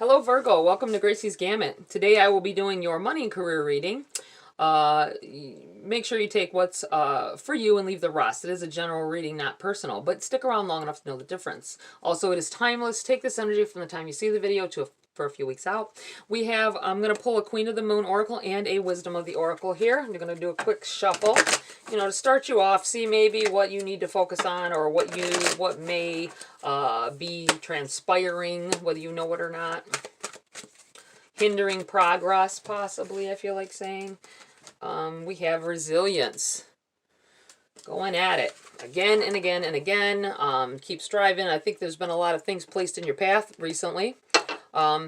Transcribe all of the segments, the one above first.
Hello Virgo, welcome to Gracie's Gamut. Today I will be doing your money and career reading. Uh, Make sure you take what's for you and leave the rest. It is a general reading, not personal, but stick around long enough to know the difference. Also, it is timeless. Take this energy from the time you see the video for a few weeks out. We have, I'm going to pull a Queen of the Moon Oracle and a Wisdom of the Oracle here. I'm going to do a quick shuffle, to start you off, see maybe what you need to focus on or what may be transpiring, whether you know it or not. Hindering progress, possibly, I feel like saying. We have resilience. Going at it again and again and again. Keep striving. I think there's been a lot of things placed in your path recently.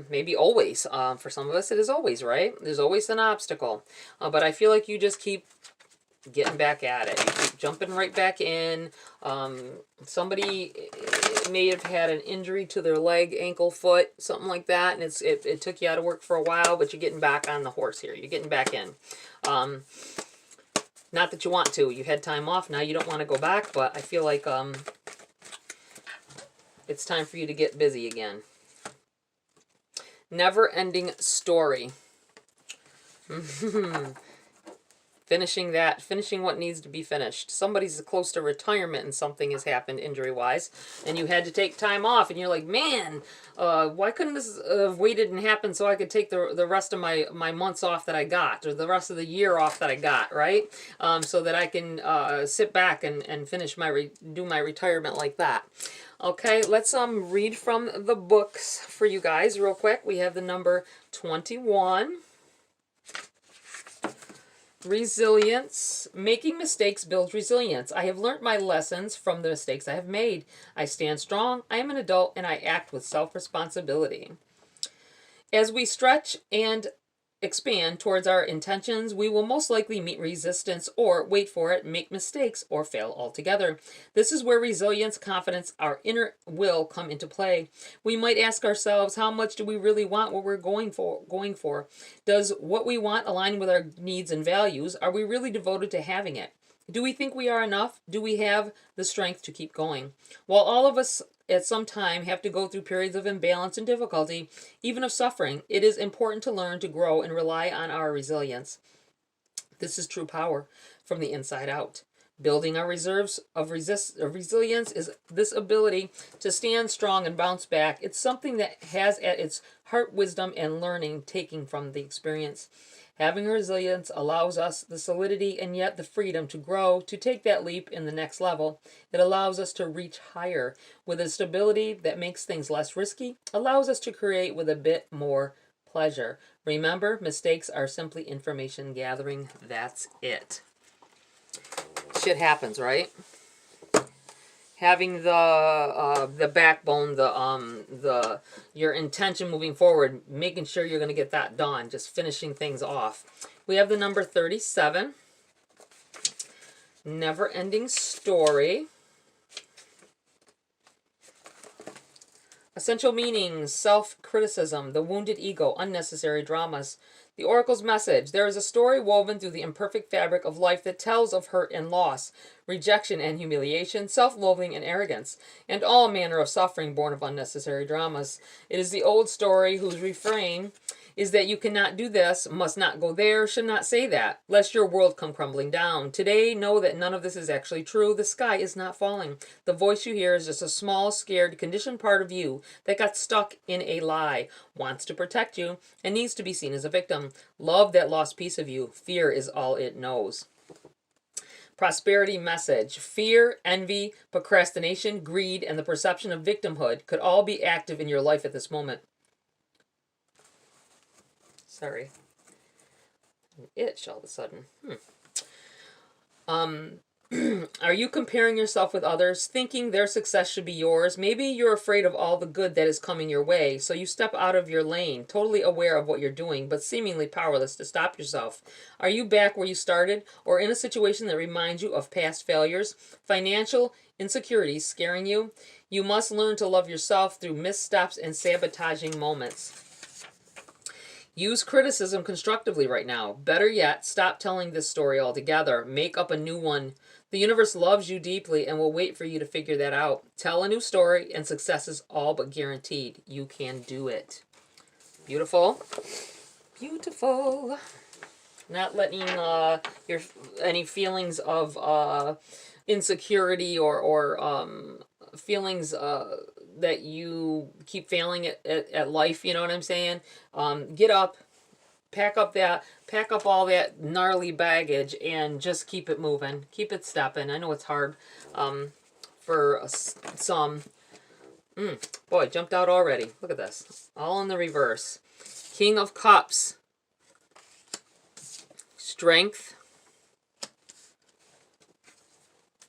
Maybe always. For some of us, it is always, right? There's always an obstacle. But I feel like you just keep getting back at it. You keep jumping right back in. Somebody may have had an injury to their leg, ankle, foot, something like that, and it took you out of work for a while, but you're getting back on the horse here. You're getting back in. Not that you want to. You had time off. Now you don't want to go back, but I feel like it's time for you to get busy again. Never-ending story. Finishing what needs to be finished. Somebody's close to retirement and something has happened injury-wise, and you had to take time off, and you're like, man, why couldn't this have waited and happened so I could take the rest of my months off that I got, or the rest of the year off that I got, right? So that I can sit back and finish do my retirement like that. Okay, let's read from the books for you guys real quick. We have the number 21. Resilience. Making mistakes builds resilience. I have learned my lessons from the mistakes I have made. I stand strong, I am an adult, and I act with self-responsibility. As we stretch and expand towards our intentions, we will most likely meet resistance or, wait for it, make mistakes or fail altogether. This is where resilience, confidence, our inner will come into play. We might ask ourselves, how much do we really want what we're going for? Does what we want align with our needs and values? Are we really devoted to having it? Do we think we are enough? Do we have the strength to keep going? While all of us at some time have to go through periods of imbalance and difficulty, even of suffering, it is important to learn to grow and rely on our resilience. This is true power from the inside out. Building our reserves of resilience is this ability to stand strong and bounce back. It's something that has at its heart wisdom and learning taking from the experience. Having resilience allows us the solidity and yet the freedom to grow, to take that leap in the next level. It allows us to reach higher with a stability that makes things less risky, allows us to create with a bit more pleasure. Remember, mistakes are simply information gathering. That's it. Shit happens, right? Having the backbone, your intention moving forward, making sure you're going to get that done, just finishing things off. We have the number 37, never-ending story. Essential meanings, self-criticism, the wounded ego, unnecessary dramas. The Oracle's message: there is a story woven through the imperfect fabric of life that tells of hurt and loss, rejection and humiliation, self-loathing and arrogance, and all manner of suffering born of unnecessary dramas. It is the old story whose refrain is that you cannot do this, must not go there, should not say that, lest your world come crumbling down. Today, know that none of this is actually true. The sky is not falling. The voice you hear is just a small, scared, conditioned part of you that got stuck in a lie, wants to protect you, and needs to be seen as a victim. Love that lost piece of you. Fear is all it knows. Prosperity message. Fear, envy, procrastination, greed, and the perception of victimhood could all be active in your life at this moment. Sorry. An itch all of a sudden. Are you comparing yourself with others, thinking their success should be yours? Maybe you're afraid of all the good that is coming your way, so you step out of your lane, totally aware of what you're doing, but seemingly powerless to stop yourself. Are you back where you started, or in a situation that reminds you of past failures? Financial insecurities scaring you? You must learn to love yourself through missteps and sabotaging moments. Use criticism constructively right now. Better yet, stop telling this story altogether. Make up a new one. The universe loves you deeply and will wait for you to figure that out. Tell a new story, and success is all but guaranteed. You can do it. Beautiful. Beautiful. Not letting your any feelings of insecurity or feelings that you keep failing at life, you know what I'm saying? Get up, pack up all that gnarly baggage and just keep it moving. Keep it stepping. I know it's hard for some. Boy, it jumped out already. Look at this. All in the reverse. King of Cups. Strength.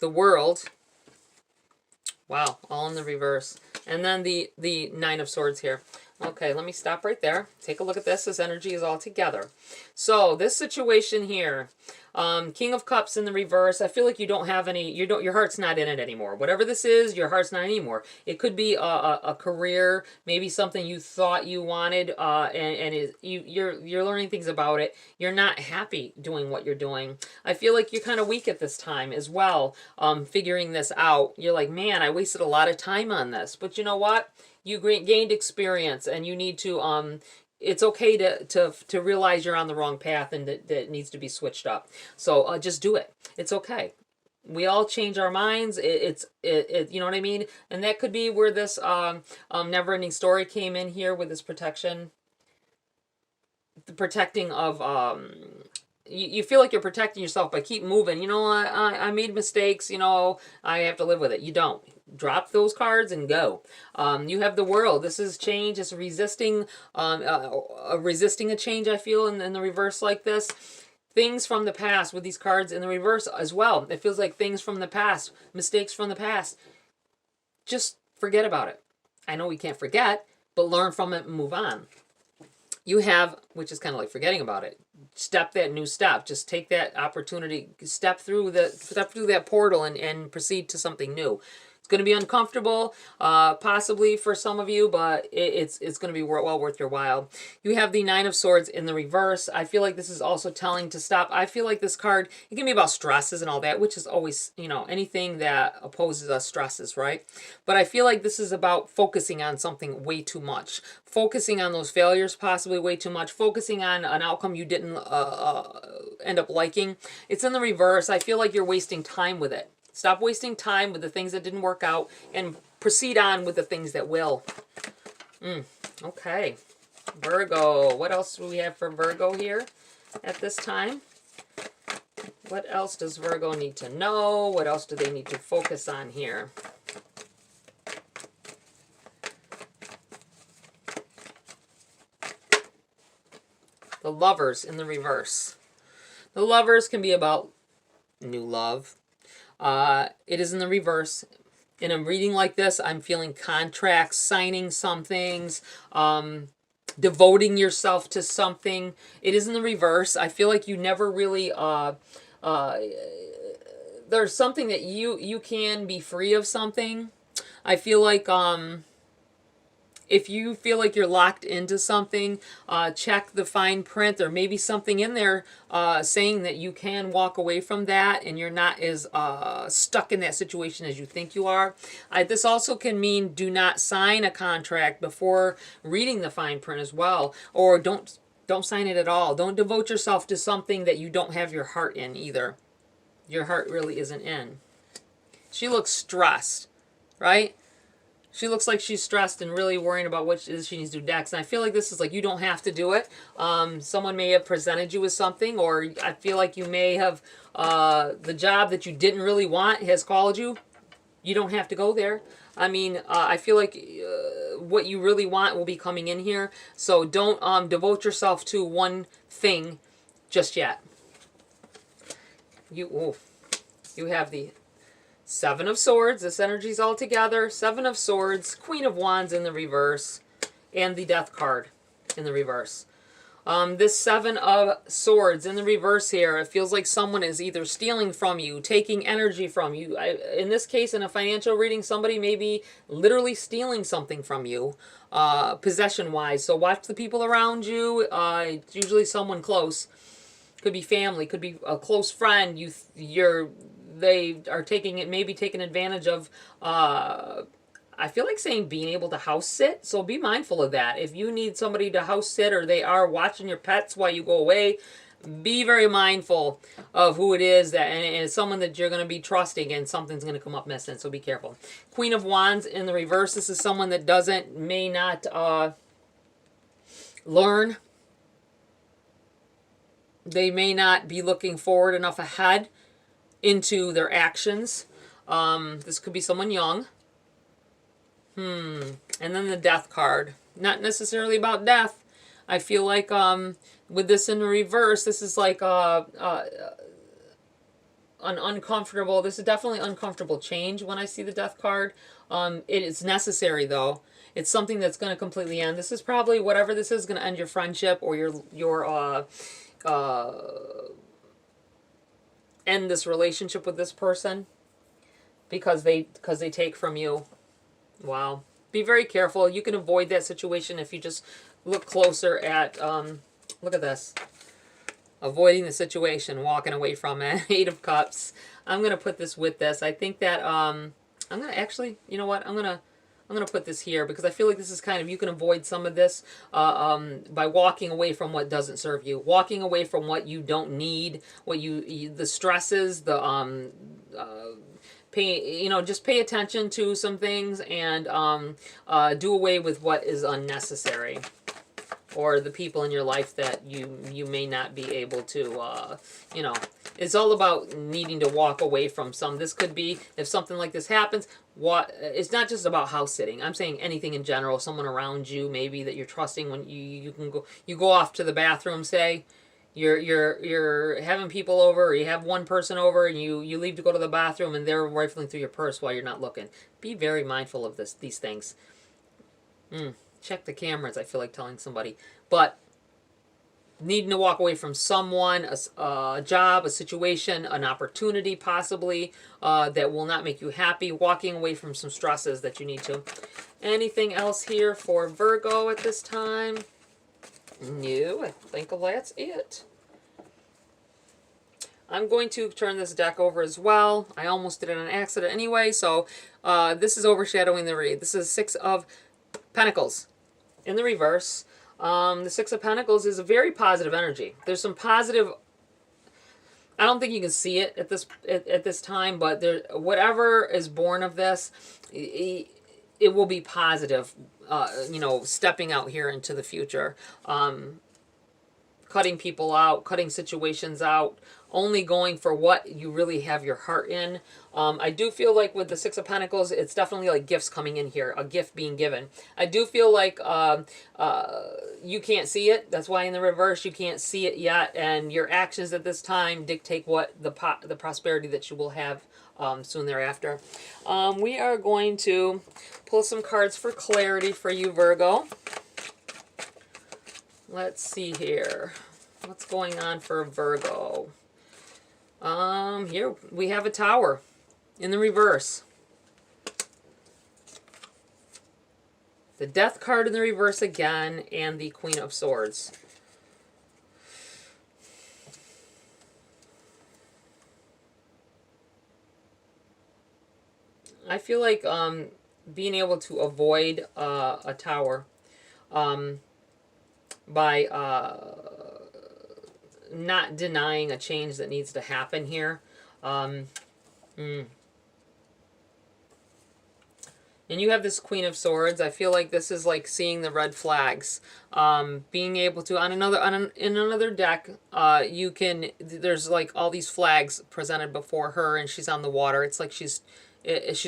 The World. Wow, all in the reverse. And then the Nine of Swords here. Okay, let me stop right there. Take a look at this. This energy is all together. So this situation here, King of Cups in the reverse. I feel like you don't have any. Your heart's not in it anymore. Whatever this is, your heart's not anymore. It could be a career, maybe something you thought you wanted, and you're learning things about it. You're not happy doing what you're doing. I feel like you're kind of weak at this time as well. Figuring this out, you're like, man, I wasted a lot of time on this. But you know what? You gained experience, and you need to it's okay to realize you're on the wrong path and that it needs to be switched up. So just do it. It's okay. We all change our minds. It you know what I mean? And that could be where this never-ending story came in here with this protection. The protecting of you feel like you're protecting yourself by keep moving. You know, I made mistakes, you know, I have to live with it. You don't. Drop those cards and go. You have the World. This is change. It's resisting resisting a change, I feel, in the reverse like this. Things from the past with these cards in the reverse as well. It feels like things from the past, mistakes from the past. Just forget about it. I know we can't forget, but learn from it and move on. You have, which is kind of like forgetting about it. Step that new step. Just take that opportunity. Step through that portal and proceed to something new. It's going to be uncomfortable, possibly for some of you, but it's going to be well worth your while. You have the Nine of Swords in the reverse. I feel like this is also telling to stop. I feel like this card, it can be about stresses and all that, which is always, you know, anything that opposes us stresses, right? But I feel like this is about focusing on something way too much. Focusing on those failures possibly way too much. Focusing on an outcome you didn't end up liking. It's in the reverse. I feel like you're wasting time with it. Stop wasting time with the things that didn't work out and proceed on with the things that will. Okay. Virgo. What else do we have for Virgo here at this time? What else does Virgo need to know? What else do they need to focus on here? The Lovers in the reverse. The Lovers can be about new love. It is in the reverse. In a reading like this, I'm feeling contracts, signing some things, devoting yourself to something. It is in the reverse. I feel like you never really, there's something that you can be free of something. I feel like, if you feel like you're locked into something, check the fine print. There may be something in there saying that you can walk away from that and you're not as stuck in that situation as you think you are. This also can mean do not sign a contract before reading the fine print as well. Or don't sign it at all. Don't devote yourself to something that you don't have your heart in either. Your heart really isn't in. She looks stressed, right? She looks like she's stressed and really worrying about what it is she needs to do next. And I feel like this is like you don't have to do it. Someone may have presented you with something, or I feel like you may have the job that you didn't really want has called you. You don't have to go there. I mean, I feel like what you really want will be coming in here. So don't devote yourself to one thing just yet. You have the Seven of Swords. This energy's all together. Seven of Swords, Queen of Wands in the reverse, and the Death card in the reverse. This Seven of Swords in the reverse here, it feels like someone is either stealing from you, taking energy from you. In this case, in a financial reading, somebody may be literally stealing something from you, possession-wise. So watch the people around you. It's usually someone close. Could be family, could be a close friend. They are taking advantage of, I I feel like saying being able to house sit. So be mindful of that. If you need somebody to house sit, or they are watching your pets while you go away, be very mindful of who it is, that, and it's someone that you're going to be trusting, and something's going to come up missing, so be careful. Queen of Wands in the reverse. This is someone that may not learn. They may not be looking forward enough ahead into their actions. This could be someone young. And then the Death card. Not necessarily about death. I feel like with this in the reverse, this is like an uncomfortable, this is definitely uncomfortable change when I see the Death card. It is necessary, though. It's something that's going to completely end. This is probably, whatever this is, going to end your friendship, or your end this relationship with this person because they take from you. Wow. Be very careful. You can avoid that situation if you just look closer at, look at this. Avoiding the situation, walking away from it. 8 of Cups. I'm going to put this with this. I think that, I'm going to actually, you know what? I'm going to put this here, because I feel like this is kind of, you can avoid some of this by walking away from what doesn't serve you. Walking away from what you don't need, what the stresses, the, just pay attention to some things, and do away with what is unnecessary, or the people in your life that you may not be able to, it's all about needing to walk away from some. This could be, if something like this happens, it's not just about house sitting. I'm saying anything in general. Someone around you, maybe, that you're trusting, when you go off to the bathroom, say, you're having people over, or you have one person over, and you leave to go to the bathroom, and they're rifling through your purse while you're not looking. Be very mindful of these things. Check the cameras, I feel like telling somebody. But needing to walk away from someone, a job, a situation, an opportunity possibly, that will not make you happy. Walking away from some stresses that you need to. Anything else here for Virgo at this time? No, I think that's it. I'm going to turn this deck over as well. I almost did it on accident anyway, so this is overshadowing the read. This is 6 of Pentacles in the reverse. The 6 of Pentacles is a very positive energy. There's some positive, I don't think you can see it at this time, but whatever is born of this, it will be positive, stepping out here into the future. Cutting people out, cutting situations out, only going for what you really have your heart in. I do feel like with the 6 of Pentacles, it's definitely like gifts coming in here, a gift being given. I do feel like you can't see it. That's why in the reverse, you can't see it yet. And your actions at this time dictate what the prosperity that you will have soon thereafter. We are going to pull some cards for clarity for you, Virgo. Let's see here. What's going on for Virgo? Here we have a Tower in the reverse. The Death card in the reverse again, and the Queen of Swords. I feel like being able to avoid a Tower by not denying a change that needs to happen here. And you have this Queen of Swords. I feel like this is like seeing the red flags. Being able to, in another deck, there's like all these flags presented before her, and she's on the water. It's like she's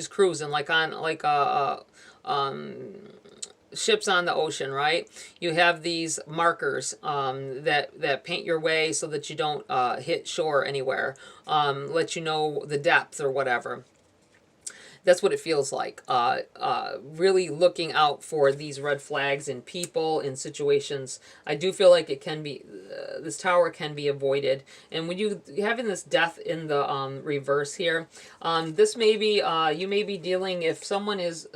cruising, like on like ships on the ocean, right? You have these markers that paint your way so that you don't hit shore anywhere, let you know the depth or whatever. That's what it feels like. Really looking out for these red flags in people, in situations. I do feel like it can be, this Tower can be avoided. And when you having this Death in the reverse here, this may be, you may be dealing, if someone is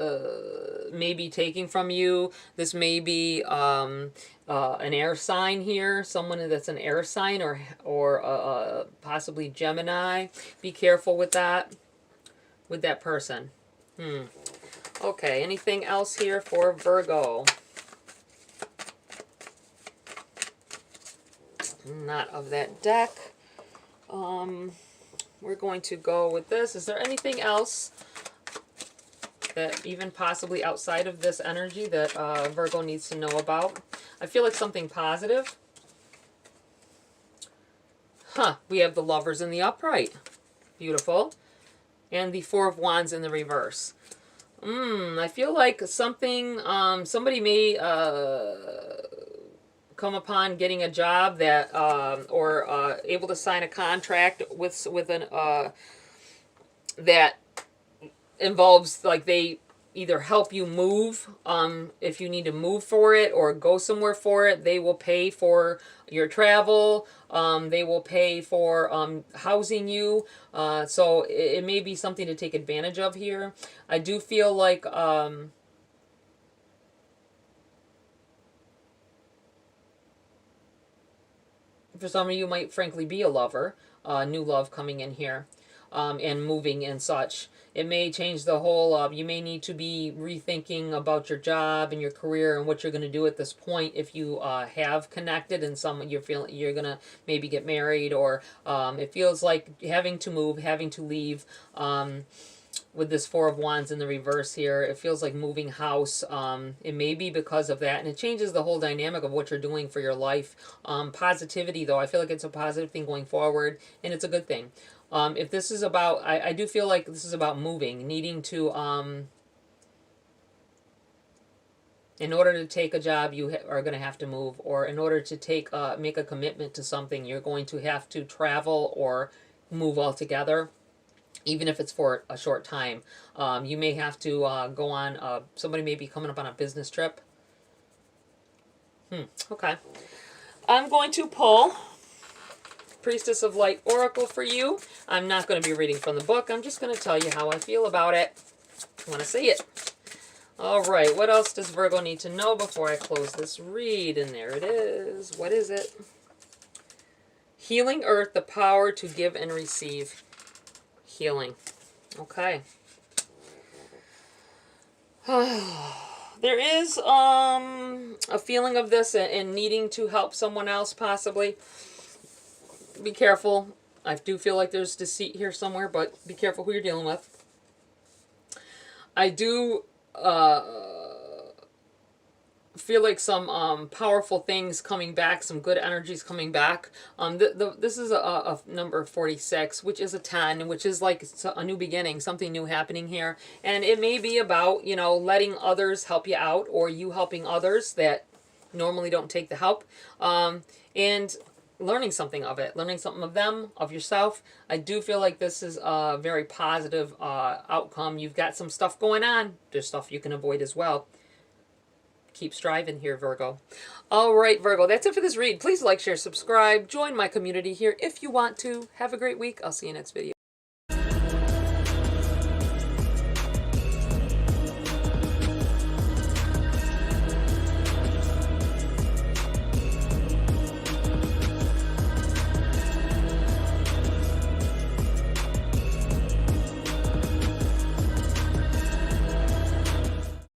maybe taking from you, this may be an air sign here, someone that's an air sign, or possibly Gemini. Be careful with that. With that person. Okay, anything else here for Virgo? Not of that deck. We're going to go with this. Is there anything else that even possibly outside of this energy that Virgo needs to know about? I feel like something positive. We have the Lovers in the upright. Beautiful. And the Four of Wands in the reverse. I feel like something, somebody may come upon getting a job that, or able to sign a contract with an, that involves, like, they either help you move, if you need to move for it or go somewhere for it. They will pay for your travel. They will pay for housing you. So it may be something to take advantage of here. I do feel like for some of you might frankly be a lover, new love coming in here, and moving and such. It may change the whole, you may need to be rethinking about your job and your career and what you're going to do at this point if you have connected and someone you're feeling you're going to maybe get married, or it feels like having to move, having to leave. With this Four of Wands in the reverse here, it feels like moving house. It may be because of that, and it changes the whole dynamic of what you're doing for your life. Positivity, though, I feel like it's a positive thing going forward, and it's a good thing. If this is about, I do feel like this is about moving, needing to, in order to take a job, you are going to have to move, or in order to take, make a commitment to something, you're going to have to travel or move altogether. Even if it's for a short time. You may have to go on, somebody may be coming up on a business trip. Okay. I'm going to pull Priestess of Light Oracle for you. I'm not going to be reading from the book. I'm just going to tell you how I feel about it. I want to see it. All right. What else does Virgo need to know before I close this read? And there it is. What is it? Healing Earth, the power to give and receive healing. Okay. There is a feeling of this and needing to help someone else, possibly. Be careful. I do feel like there's deceit here somewhere, but be careful who you're dealing with. I do feel like some powerful things coming back, some good energies coming back. This is a number 46, which is a 10, which is like a new beginning, something new happening here. And it may be about, you know, letting others help you out, or you helping others that normally don't take the help, and learning something of it, learning something of them, of yourself. I do feel like this is a very positive outcome. You've got some stuff going on. There's stuff you can avoid as well. Keep striving here, Virgo. All right, Virgo, that's it for this read. Please like, share, subscribe. Join my community here if you want to. Have a great week. I'll see you next video.